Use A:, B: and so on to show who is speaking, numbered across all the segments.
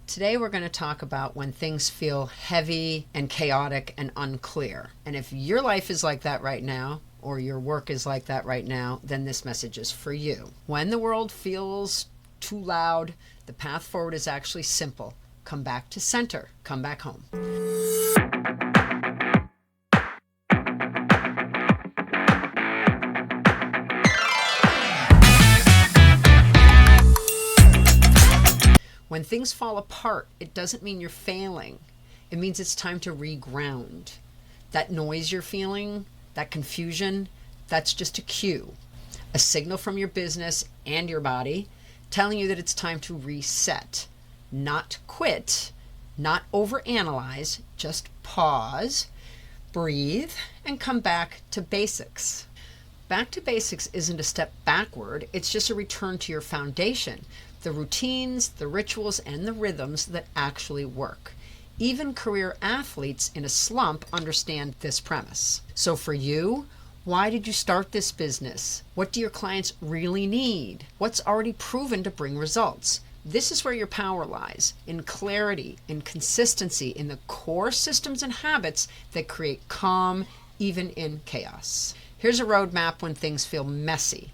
A: Today we're going to talk about when things feel heavy and chaotic and unclear. And if your life is like that right now, or your work is like that right now, then this message is for you. When the world feels too loud, the path forward is actually simple. Come back to center. Come back home. When things fall apart, it doesn't mean you're failing. It means it's time to reground. That noise you're feeling, that confusion, that's just a cue, a signal from your business and your body telling you that it's time to reset, not quit, not overanalyze, just pause, breathe, and come back to basics. Back to basics isn't a step backward, it's just a return to your foundation, the routines, the rituals, and the rhythms that actually work. Even career athletes in a slump understand this premise. So for you, why did you start this business? What do your clients really need? What's already proven to bring results? This is where your power lies, in clarity, in consistency, in the core systems and habits that create calm, even in chaos. Here's a roadmap when things feel messy.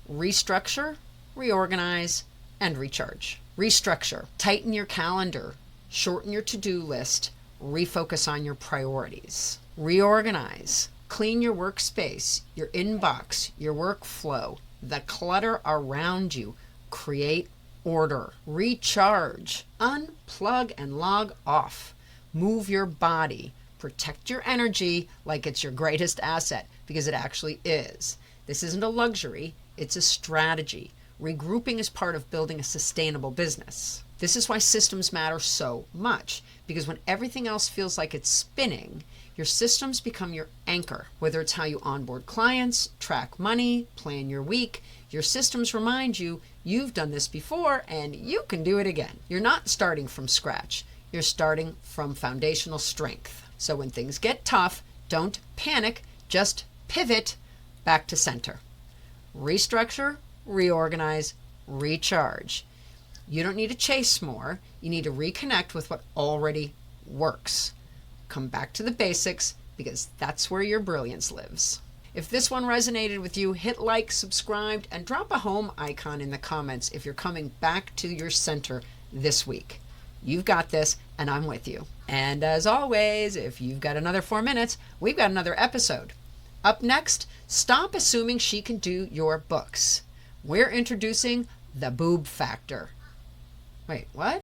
A: Restructure, reorganize, and recharge. Restructure. Tighten your calendar. Shorten your to-do list. Refocus on your priorities. Reorganize. Clean your workspace, your inbox, your workflow, the clutter around you. Create order. Recharge. Unplug and log off. Move your body. Protect your energy like it's your greatest asset, because it actually is. This isn't a luxury, it's a strategy. Regrouping is part of building a sustainable business. This is why systems matter so much, because when everything else feels like it's spinning, your systems become your anchor. Whether it's how you onboard clients, track money, plan your week, your systems remind you you've done this before and you can do it again. You're not starting from scratch. You're starting from foundational strength. So when things get tough, don't panic, just pivot back to center. Restructure, reorganize, recharge. You don't need to chase more. You need to reconnect with what already works. Come back to the basics, because that's where your brilliance lives. If this one resonated with you, hit like, subscribe, and drop a home icon in the comments if you're coming back to your center this week. You've got this, and I'm with you. And as always, if you've got another 4 minutes, we've got another episode. Up next, stop assuming she can do your books. We're introducing the boob factor. Wait, what?